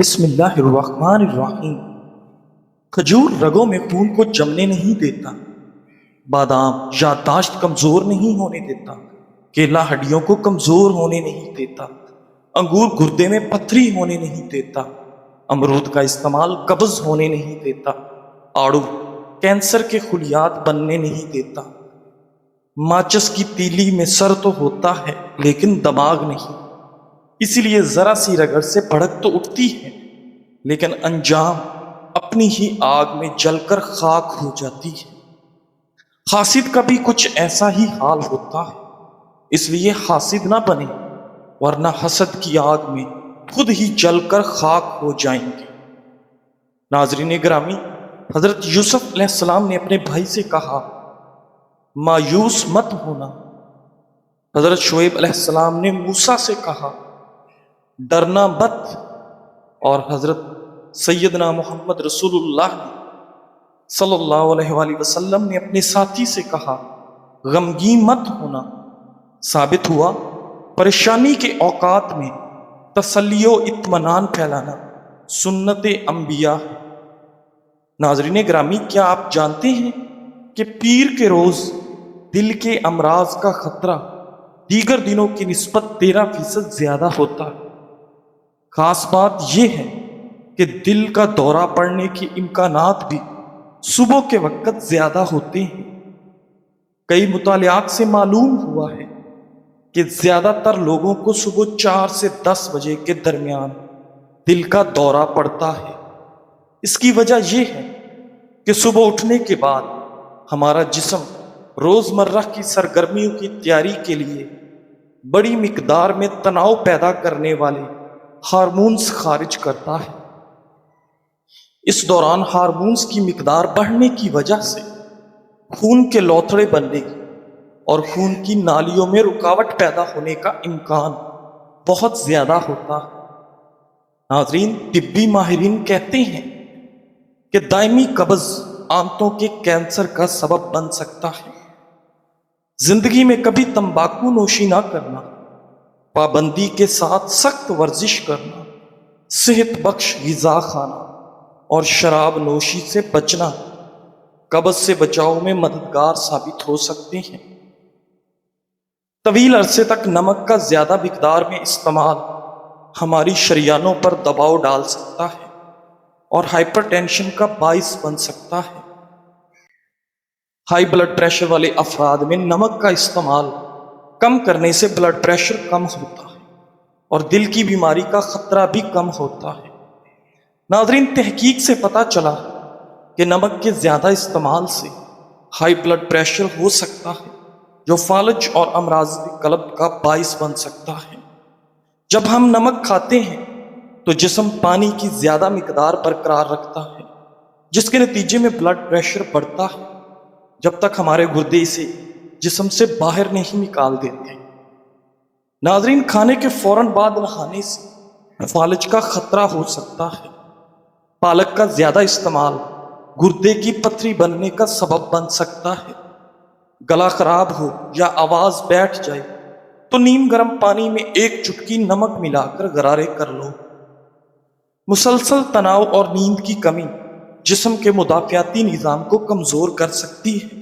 بسم اللہ الرحمن الرحیم۔ کھجور رگوں میں خون کو جمنے نہیں دیتا، بادام یادداشت کمزور نہیں ہونے دیتا، کیلا ہڈیوں کو کمزور ہونے نہیں دیتا، انگور گردے میں پتھری ہونے نہیں دیتا، امرود کا استعمال قبض ہونے نہیں دیتا، آڑو کینسر کے خلیات بننے نہیں دیتا، ماچس کی تیلی میں سر تو ہوتا ہے لیکن دماغ نہیں، اسی لیے ذرا سی رگڑ سے بھڑک تو اٹھتی ہے لیکن انجام اپنی ہی آگ میں جل کر خاک ہو جاتی ہے۔ حاسد کا بھی کچھ ایسا ہی حال ہوتا ہے، اس لیے حاسد نہ بنے ورنہ حسد کی آگ میں خود ہی جل کر خاک ہو جائیں گے۔ ناظرین گرامی، حضرت یوسف علیہ السلام نے اپنے بھائی سے کہا مایوس مت ہونا، حضرت شعیب علیہ السلام نے موسیٰ سے کہا ڈرنا مت، اور حضرت سیدنا محمد رسول اللہ صلی اللہ علیہ وآلہ وسلم نے اپنے ساتھی سے کہا غمگین مت ہونا۔ ثابت ہوا پریشانی کے اوقات میں تسلی و اطمینان پھیلانا سنت انبیاء ہے۔ ناظرین گرامی، کیا آپ جانتے ہیں کہ پیر کے روز دل کے امراض کا خطرہ دیگر دنوں کی نسبت 13% زیادہ ہوتا ہے؟ خاص بات یہ ہے کہ دل کا دورہ پڑنے کے امکانات بھی صبح کے وقت زیادہ ہوتے ہیں۔ کئی مطالعات سے معلوم ہوا ہے کہ زیادہ تر لوگوں کو صبح 4 سے 10 بجے کے درمیان دل کا دورہ پڑتا ہے۔ اس کی وجہ یہ ہے کہ صبح اٹھنے کے بعد ہمارا جسم روزمرہ کی سرگرمیوں کی تیاری کے لیے بڑی مقدار میں تناؤ پیدا کرنے والے ہارمونز خارج کرتا ہے۔ اس دوران ہارمونز کی مقدار بڑھنے کی وجہ سے خون کے لوتھڑے بننے اور خون کی نالیوں میں رکاوٹ پیدا ہونے کا امکان بہت زیادہ ہوتا ہے۔ ناظرین، طبی ماہرین کہتے ہیں کہ دائمی قبض آنتوں کے کینسر کا سبب بن سکتا ہے۔ زندگی میں کبھی تمباکو نوشی نہ کرنا، پابندی کے ساتھ سخت ورزش کرنا، صحت بخش غذا کھانا اور شراب نوشی سے بچنا قبض سے بچاؤ میں مددگار ثابت ہو سکتے ہیں۔ طویل عرصے تک نمک کا زیادہ مقدار میں استعمال ہماری شریانوں پر دباؤ ڈال سکتا ہے اور ہائپر ٹینشن کا باعث بن سکتا ہے۔ ہائی بلڈ پریشر والے افراد میں نمک کا استعمال کم کرنے سے بلڈ پریشر کم ہوتا ہے اور دل کی بیماری کا خطرہ بھی کم ہوتا ہے۔ ناظرین، تحقیق سے پتہ چلا کہ نمک کے زیادہ استعمال سے ہائی بلڈ پریشر ہو سکتا ہے جو فالج اور امراض قلب کا باعث بن سکتا ہے۔ جب ہم نمک کھاتے ہیں تو جسم پانی کی زیادہ مقدار برقرار رکھتا ہے، جس کے نتیجے میں بلڈ پریشر بڑھتا ہے جب تک ہمارے گردے اسے جسم سے باہر نہیں نکال دیتے۔ ناظرین، کھانے کے فوراً بعد نہانے سے فالج کا خطرہ ہو سکتا ہے۔ پالک کا زیادہ استعمال گردے کی پتھری بننے کا سبب بن سکتا ہے۔ گلا خراب ہو یا آواز بیٹھ جائے تو نیم گرم پانی میں 1 چٹکی نمک ملا کر غرارے کر لو۔ مسلسل تناؤ اور نیند کی کمی جسم کے مدافعاتی نظام کو کمزور کر سکتی ہے۔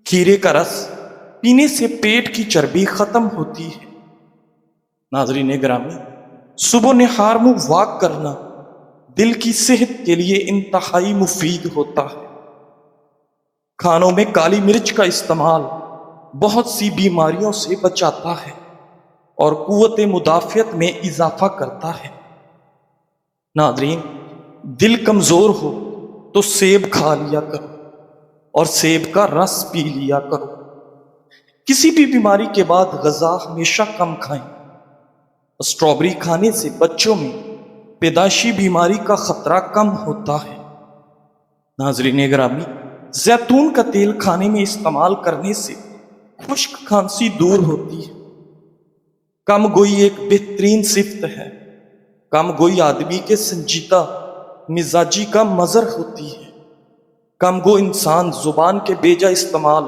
کھیرے کا رس پینے سے پیٹ کی چربی ختم ہوتی ہے۔ ناظرین گرامی، صبح نہار منہ واک کرنا دل کی صحت کے لیے انتہائی مفید ہوتا ہے۔ کھانوں میں کالی مرچ کا استعمال بہت سی بیماریوں سے بچاتا ہے اور قوت مدافعت میں اضافہ کرتا ہے۔ ناظرین، دل کمزور ہو تو سیب کھا لیا کرو اور سیب کا رس پی لیا کرو۔ کسی بھی بیماری کے بعد غذا ہمیشہ کم کھائیں۔ اسٹرابری کھانے سے بچوں میں پیدائشی بیماری کا خطرہ کم ہوتا ہے۔ ناظرین گرامی، زیتون کا تیل کھانے میں استعمال کرنے سے خشک کھانسی دور ہوتی ہے۔ کم گوئی ایک بہترین صفت ہے۔ کم گوئی آدمی کے سنجیدہ مزاجی کا مظہر ہوتی ہے۔ کم گو انسان زبان کے بیجا استعمال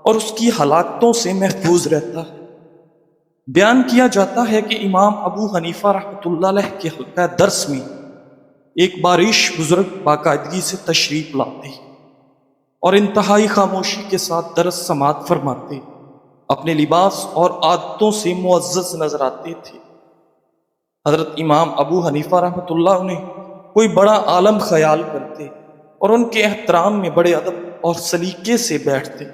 اور اس کی ہلاکتوں سے محفوظ رہتا ہے۔ بیان کیا جاتا ہے کہ امام ابو حنیفہ رحمۃ اللہ علیہ کے حلقہ درس میں ایک بارش بزرگ باقاعدگی سے تشریف لاتے اور انتہائی خاموشی کے ساتھ درس سماعت فرماتے، اپنے لباس اور عادتوں سے معزز نظر آتے تھے۔ حضرت امام ابو حنیفہ رحمۃ اللہ انہیں کوئی بڑا عالم خیال کرتے اور ان کے احترام میں بڑے ادب اور سلیقے سے بیٹھتے۔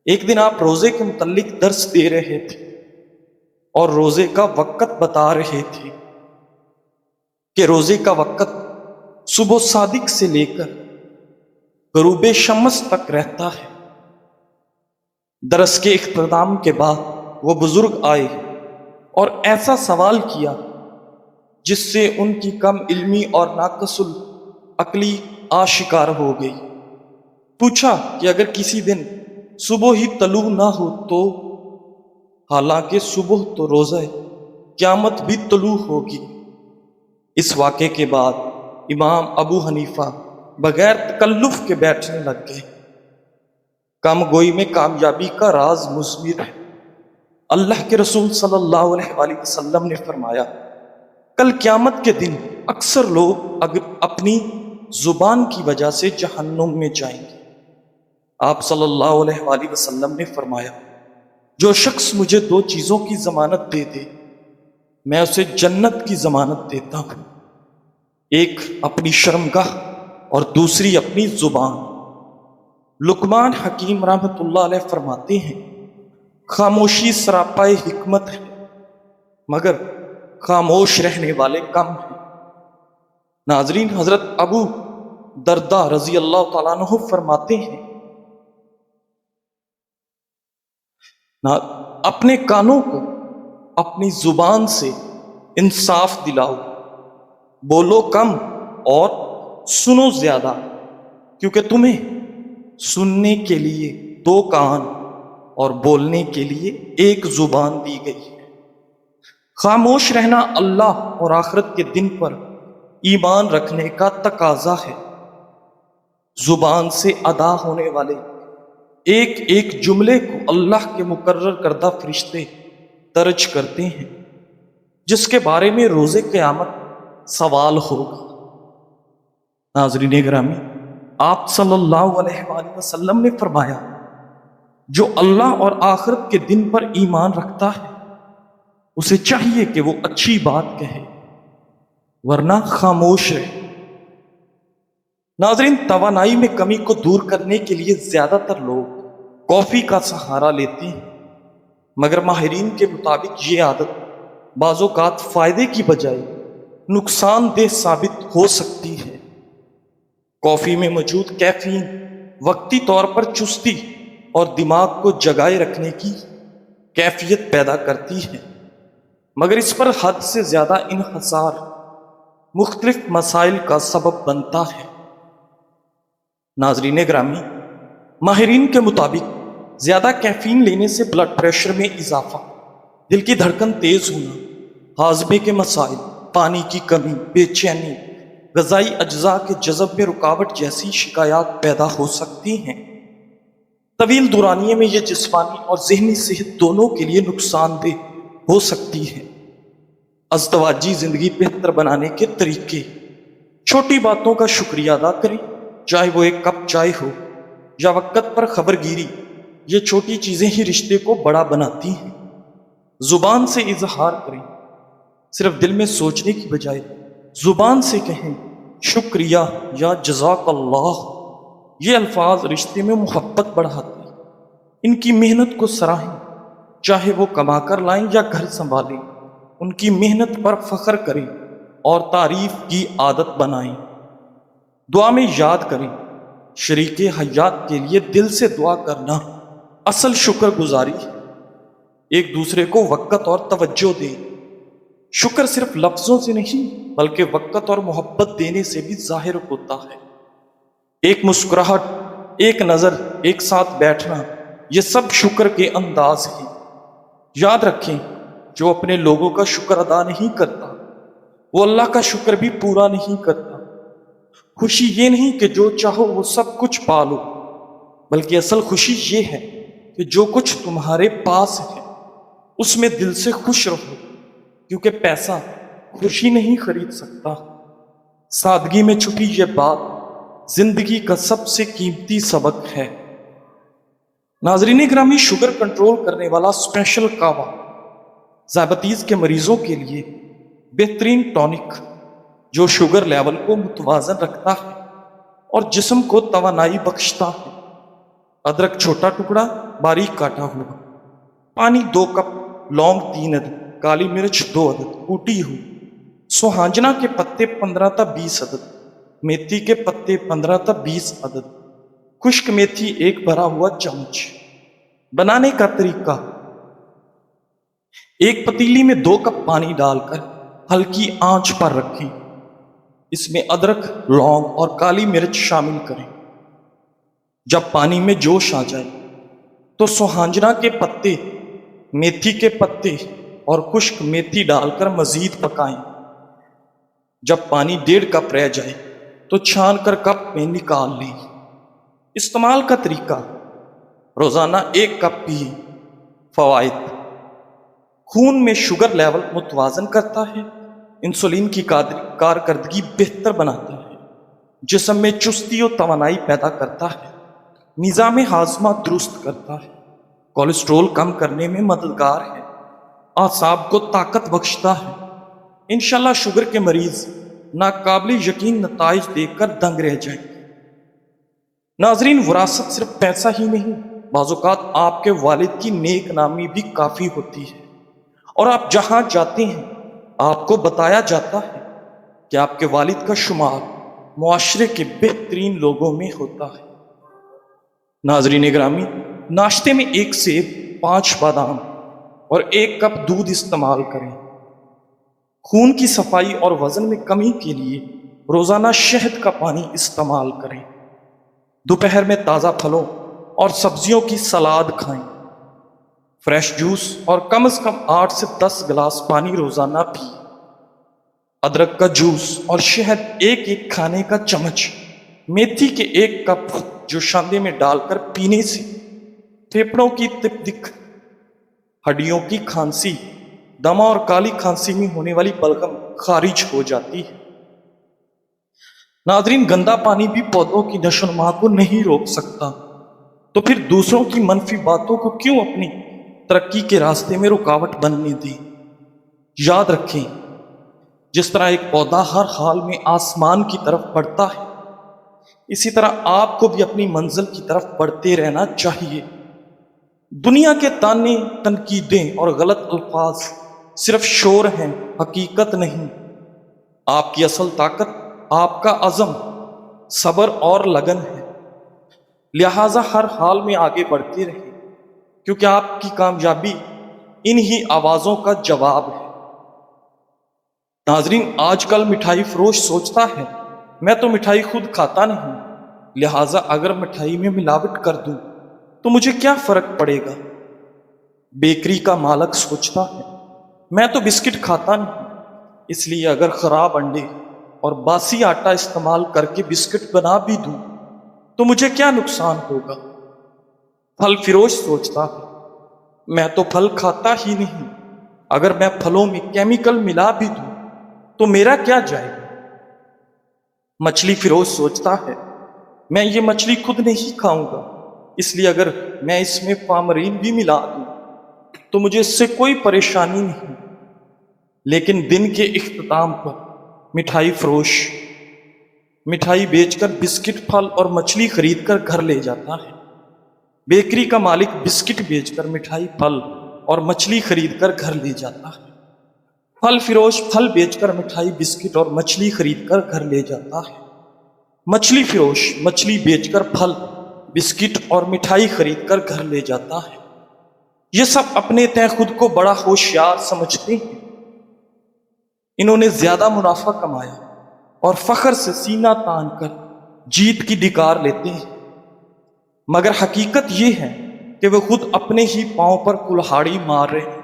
ایک دن آپ روزے کے متعلق درس دے رہے تھے اور روزے کا وقت بتا رہے تھے کہ روزے کا وقت صبح صادق سے لے کر غروب شمس تک رہتا ہے۔ درس کے اختتام کے بعد وہ بزرگ آئے اور ایسا سوال کیا جس سے ان کی کم علمی اور ناقص العقلی آشکار ہو گئی۔ پوچھا کہ اگر کسی دن صبح ہی طلوع نہ ہو تو؟ حالانکہ صبح تو روزہ قیامت بھی طلوع ہوگی۔ اس واقعے کے بعد امام ابو حنیفہ بغیر تکلف کے بیٹھنے لگ گئے۔ کم گوئی میں کامیابی کا راز مثمر ہے۔ اللہ کے رسول صلی اللہ علیہ وآلہ وسلم نے فرمایا، کل قیامت کے دن اکثر لوگ اپنی زبان کی وجہ سے جہنم میں جائیں گے۔ آپ صلی اللہ علیہ وآلہ وسلم نے فرمایا، جو شخص مجھے دو چیزوں کی ضمانت دے دے میں اسے جنت کی ضمانت دیتا ہوں، ایک اپنی شرمگاہ اور دوسری اپنی زبان۔ لقمان حکیم رحمۃ اللہ علیہ فرماتے ہیں، خاموشی سراپائے حکمت ہے مگر خاموش رہنے والے کم ہیں۔ ناظرین، حضرت ابو درداء رضی اللہ تعالیٰ عنہ فرماتے ہیں، اپنے کانوں کو اپنی زبان سے انصاف دلاؤ، بولو کم اور سنو زیادہ، کیونکہ تمہیں سننے کے لیے دو کان اور بولنے کے لیے ایک زبان دی گئی ہے۔ خاموش رہنا اللہ اور آخرت کے دن پر ایمان رکھنے کا تقاضا ہے۔ زبان سے ادا ہونے والے ایک ایک جملے کو اللہ کے مقرر کردہ فرشتے درج کرتے ہیں، جس کے بارے میں روز قیامت سوال ہوگا۔ ناظرین گرامی، آپ صلی اللہ علیہ وآلہ وسلم نے فرمایا، جو اللہ اور آخرت کے دن پر ایمان رکھتا ہے اسے چاہیے کہ وہ اچھی بات کہے ورنہ خاموش رہے۔ ناظرین، توانائی میں کمی کو دور کرنے کے لیے زیادہ تر لوگ کافی کا سہارا لیتے ہیں، مگر ماہرین کے مطابق یہ عادت بعض اوقات فائدے کی بجائے نقصان دہ ثابت ہو سکتی ہے۔ کافی میں موجود کیفین وقتی طور پر چستی اور دماغ کو جگائے رکھنے کی کیفیت پیدا کرتی ہے، مگر اس پر حد سے زیادہ انحصار مختلف مسائل کا سبب بنتا ہے۔ ناظرین گرامی، ماہرین کے مطابق زیادہ کیفین لینے سے بلڈ پریشر میں اضافہ، دل کی دھڑکن تیز ہونا، ہاضمے کے مسائل، پانی کی کمی، بے چینی، غذائی اجزاء کے جذب میں رکاوٹ جیسی شکایات پیدا ہو سکتی ہیں۔ طویل دورانیے میں یہ جسمانی اور ذہنی صحت دونوں کے لیے نقصان دہ ہو سکتی ہے۔ ازدواجی زندگی بہتر بنانے کے طریقے: چھوٹی باتوں کا شکریہ ادا کریں، چاہے وہ ایک کپ چائے ہو یا وقت پر خبر گیری۔ یہ چھوٹی چیزیں ہی رشتے کو بڑا بناتی ہیں۔ زبان سے اظہار کریں، صرف دل میں سوچنے کی بجائے زبان سے کہیں شکریہ یا جزاک اللہ۔ یہ الفاظ رشتے میں محبت بڑھاتے ہیں۔ ان کی محنت کو سراہیں، چاہے وہ کما کر لائیں یا گھر سنبھالیں، ان کی محنت پر فخر کریں اور تعریف کی عادت بنائیں۔ دعا میں یاد کریں، شریک حیات کے لیے دل سے دعا کرنا اصل شکر گزاری ہے۔ ایک دوسرے کو وقت اور توجہ دیں۔ شکر صرف لفظوں سے نہیں بلکہ وقت اور محبت دینے سے بھی ظاہر ہوتا ہے۔ ایک مسکراہٹ، ایک نظر، ایک ساتھ بیٹھنا، یہ سب شکر کے انداز ہیں۔ یاد رکھیں، جو اپنے لوگوں کا شکر ادا نہیں کرتا وہ اللہ کا شکر بھی پورا نہیں کرتا۔ خوشی یہ نہیں کہ جو چاہو وہ سب کچھ پالو، بلکہ اصل خوشی یہ ہے کہ جو کچھ تمہارے پاس ہے اس میں دل سے خوش رہو، کیونکہ پیسہ خوشی نہیں خرید سکتا۔ سادگی میں چھپی یہ بات زندگی کا سب سے قیمتی سبق ہے۔ ناظرین گرامی، شوگر کنٹرول کرنے والا اسپیشل کہوا ذیابیطیز کے مریضوں کے لیے بہترین ٹونک جو شوگر لیول کو متوازن رکھتا ہے اور جسم کو توانائی بخشتا ہے۔ ادرک چھوٹا ٹکڑا باریک کاٹا ہوا، پانی 2 کپ، لونگ 3 عدد، کالی مرچ 2 عدد کوٹی ہوئی، سوہانجنا کے پتے 15 تا 20 عدد، میتھی کے پتے 15 تا 20 عدد، خشک میتھی 1 بھرا ہوا چمچ۔ بنانے کا طریقہ: ایک پتیلی میں 2 کپ پانی ڈال کر ہلکی آنچ پر رکھیں۔ اس میں ادرک، لونگ اور کالی مرچ شامل کریں۔ جب پانی میں جوش آ جائے تو سوہانجنا کے پتے، میتھی کے پتے اور خشک میتھی ڈال کر مزید پکائیں۔ جب پانی 1.5 کپ رہ جائے تو چھان کر کپ میں نکال لیں۔ استعمال کا طریقہ: روزانہ 1 کپ پیئیں۔ فوائد: خون میں شوگر لیول متوازن کرتا ہے، انسولین کی کارکردگی بہتر بناتا ہے، جسم میں چستی و توانائی پیدا کرتا ہے، نظام ہاضمہ درست کرتا ہے، کولیسٹرول کم کرنے میں مددگار ہے، اعصاب کو طاقت بخشتا ہے۔ انشاءاللہ شوگر کے مریض ناقابل یقین نتائج دیکھ کر دنگ رہ جائیں گے۔ ناظرین، وراثت صرف پیسہ ہی نہیں، بعض اوقات آپ کے والد کی نیک نامی بھی کافی ہوتی ہے، اور آپ جہاں جاتے ہیں آپ کو بتایا جاتا ہے کہ آپ کے والد کا شمار معاشرے کے بہترین لوگوں میں ہوتا ہے۔ ناظرین گرامی، ناشتے میں 1 سیب، 5 بادام اور 1 کپ دودھ استعمال کریں۔ خون کی صفائی اور وزن میں کمی کے لیے روزانہ شہد کا پانی استعمال کریں۔ دوپہر میں تازہ پھلوں اور سبزیوں کی سلاد کھائیں۔ فریش جوس اور کم از کم 8 سے 10 گلاس پانی روزانہ پئیں۔ ادرک کا جوس اور شہد 1 کھانے کا چمچ، میتھی کے 1 کپ جو شاندے میں ڈال کر پینے سے پھیپھڑوں کی تپدق، ہڈیوں کی کھانسی، دمہ اور کالی کھانسی میں ہونے والی بلغم خارج ہو جاتی ہے۔ ناظرین، گندا پانی بھی پودوں کی نشو و نما کو نہیں روک سکتا، تو پھر دوسروں کی منفی باتوں کو کیوں اپنی ترقی کے راستے میں رکاوٹ بننے دیں؟ یاد رکھیں، جس طرح ایک پودا ہر حال میں آسمان کی طرف بڑھتا ہے، اسی طرح آپ کو بھی اپنی منزل کی طرف بڑھتے رہنا چاہیے۔ دنیا کے تانے، تنقیدیں اور غلط الفاظ صرف شور ہیں، حقیقت نہیں۔ آپ کی اصل طاقت آپ کا عزم، صبر اور لگن ہے۔ لہٰذا ہر حال میں آگے بڑھتے رہیں، کیونکہ آپ کی کامیابی انہی آوازوں کا جواب ہے۔ ناظرین، آج کل مٹھائی فروش سوچتا ہے میں تو مٹھائی خود کھاتا نہیں، لہٰذا اگر مٹھائی میں ملاوٹ کر دوں تو مجھے کیا فرق پڑے گا۔ بیکری کا مالک سوچتا ہے میں تو بسکٹ کھاتا نہیں، اس لیے اگر خراب انڈے اور باسی آٹا استعمال کر کے بسکٹ بنا بھی دوں تو مجھے کیا نقصان ہوگا۔ پھل فروش سوچتا ہے میں تو پھل کھاتا ہی نہیں، اگر میں پھلوں میں کیمیکل ملا بھی دوں تو میرا کیا جائے گا۔ مچھلی فروش سوچتا ہے میں یہ مچھلی خود نہیں کھاؤں گا، اس لیے اگر میں اس میں فارمالین بھی ملا دوں تو مجھے اس سے کوئی پریشانی نہیں۔ لیکن دن کے اختتام پر مٹھائی فروش مٹھائی بیچ کر بسکٹ، پھل اور مچھلی خرید کر گھر لے جاتا ہے۔ بیکری کا مالک بسکٹ بیچ کر مٹھائی، پھل اور مچھلی خرید کر گھر لے جاتا ہے۔ پھل فروش پھل بیچ کر مٹھائی، بسکٹ اور مچھلی خرید کر گھر لے جاتا ہے۔ مچھلی فروش مچھلی بیچ کر پھل، بسکٹ اور مٹھائی خرید کر گھر لے جاتا ہے۔ یہ سب اپنے تئیں خود کو بڑا ہوشیار سمجھتے ہیں۔ انہوں نے زیادہ منافع کمایا اور فخر سے سینہ تان کر جیت کی ڈکار لیتے ہیں، مگر حقیقت یہ ہے کہ وہ خود اپنے ہی پاؤں پر کلہاڑی مار رہے ہیں،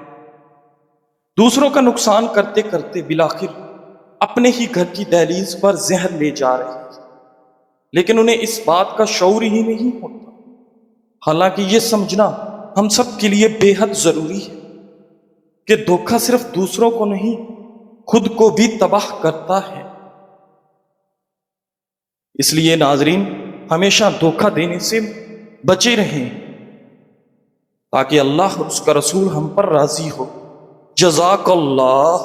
دوسروں کا نقصان کرتے کرتے بالآخر اپنے ہی گھر کی دہلیز پر زہر لے جا رہے ہیں، لیکن انہیں اس بات کا شعور ہی نہیں ہوتا۔ حالانکہ یہ سمجھنا ہم سب کے لیے بے حد ضروری ہے کہ دھوکہ صرف دوسروں کو نہیں، خود کو بھی تباہ کرتا ہے۔ اس لیے ناظرین ہمیشہ دھوکہ دینے سے بچے رہیں تاکہ اللہ اور اس کا رسول ہم پر راضی ہو۔ جزاک اللہ۔